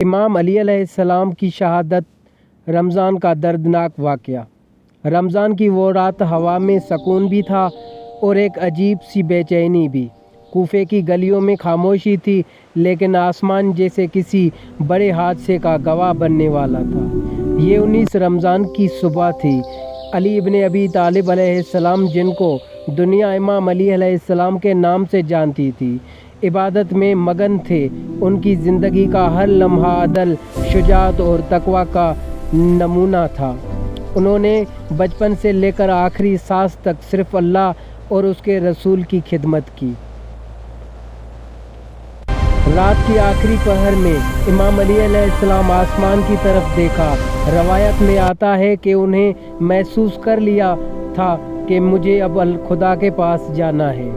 امام علی علیہ السلام کی شہادت، رمضان کا دردناک واقعہ۔ رمضان کی وہ رات ہوا میں سکون بھی تھا اور ایک عجیب سی بے چینی بھی۔ کوفے کی گلیوں میں خاموشی تھی، لیکن آسمان جیسے کسی بڑے حادثے کا گواہ بننے والا تھا۔ یہ 19 رمضان کی صبح تھی۔ علی ابن ابی طالب علیہ السلام، جن کو دنیا امام علی علیہ السلام کے نام سے جانتی تھی، عبادت میں مگن تھے۔ ان کی زندگی کا ہر لمحہ عدل، شجاعت اور تقویٰ کا نمونہ تھا۔ انہوں نے بچپن سے لے کر آخری سانس تک صرف اللہ اور اس کے رسول کی خدمت کی۔ رات کی آخری پہر میں امام علی علیہ السلام آسمان کی طرف دیکھا۔ روایت میں آتا ہے کہ انہیں محسوس کر لیا تھا کہ مجھے اب خدا کے پاس جانا ہے۔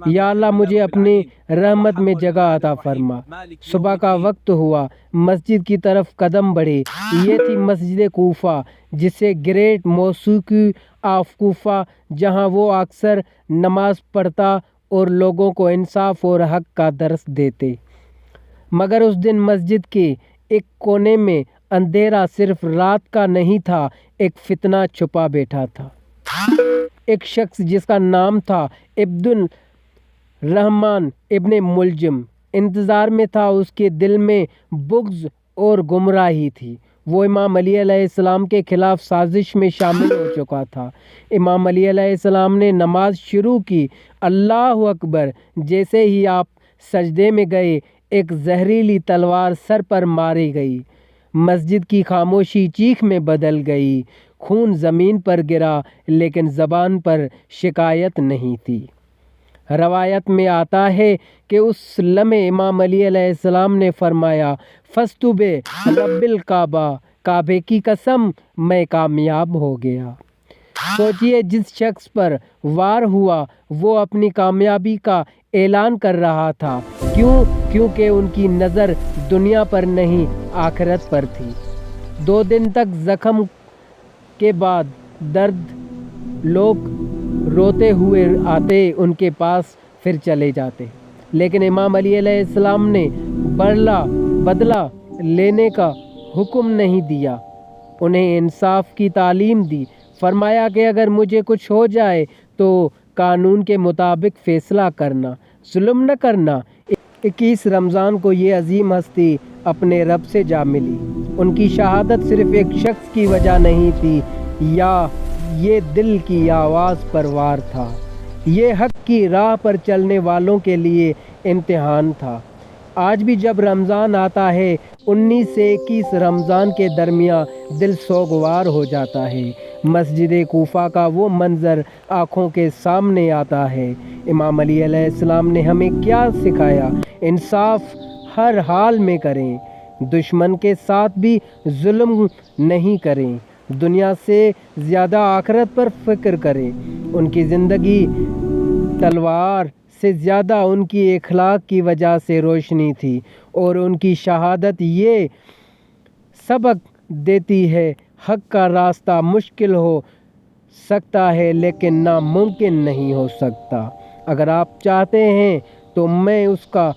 یا اللہ، مجھے اپنی رحمت میں جگہ عطا فرما۔ صبح کا وقت ہوا، مسجد کی طرف قدم بڑھے۔ یہ تھی مسجد کوفہ، جسے گریٹ موسیقی آف کوفہ، جہاں وہ اکثر نماز پڑھتا اور لوگوں کو انصاف اور حق کا درس دیتے۔ مگر اس دن مسجد کے ایک کونے میں اندھیرا صرف رات کا نہیں تھا، ایک فتنہ چھپا بیٹھا تھا۔ ایک شخص جس کا نام تھا عبد الرحمن ابن ملجم انتظار میں تھا۔ اس کے دل میں بغض اور گمراہی تھی۔ وہ امام علی علیہ السلام کے خلاف سازش میں شامل ہو چکا تھا۔ امام علی علیہ السلام نے نماز شروع کی۔ اللہ اکبر! جیسے ہی آپ سجدے میں گئے، ایک زہریلی تلوار سر پر ماری گئی۔ مسجد کی خاموشی چیخ میں بدل گئی۔ خون زمین پر گرا، لیکن زبان پر شکایت نہیں تھی۔ روایت میں آتا ہے کہ اس لمحے امام علی علیہ السلام نے فرمایا، فزت برب الکعبہ، کعبے کی قسم، میں کامیاب ہو گیا۔ سوچئے، جس شخص پر وار ہوا وہ اپنی کامیابی کا اعلان کر رہا تھا۔ کیوں؟ کیونکہ ان کی نظر دنیا پر نہیں، آخرت پر تھی۔ 2 دن تک زخم کے بعد درد، لوگ روتے ہوئے آتے ان کے پاس، پھر چلے جاتے، لیکن امام علی علیہ السلام نے بدلہ لینے کا حکم نہیں دیا۔ انہیں انصاف کی تعلیم دی۔ فرمایا کہ اگر مجھے کچھ ہو جائے تو قانون کے مطابق فیصلہ کرنا، ظلم نہ کرنا۔ 21 رمضان کو یہ عظیم ہستی اپنے رب سے جا ملی۔ ان کی شہادت صرف ایک شخص کی وجہ نہیں تھی، یہ دل کی آواز پر وار تھا۔ یہ حق کی راہ پر چلنے والوں کے لیے امتحان تھا۔ آج بھی جب رمضان آتا ہے، 19 سے 21 رمضان کے درمیان، دل سوگوار ہو جاتا ہے۔ مسجد کوفہ کا وہ منظر آنکھوں کے سامنے آتا ہے۔ امام علی علیہ السلام نے ہمیں کیا سکھایا؟ انصاف ہر حال میں کریں، دشمن کے ساتھ بھی ظلم نہیں کریں، دنیا سے زیادہ آخرت پر فکر کریں۔ ان کی زندگی تلوار سے زیادہ ان کی اخلاق کی وجہ سے روشنی تھی، اور ان کی شہادت یہ سبق دیتی ہے، حق کا راستہ مشکل ہو سکتا ہے لیکن ناممکن نہیں ہو سکتا۔ اگر آپ چاہتے ہیں تو میں اس کا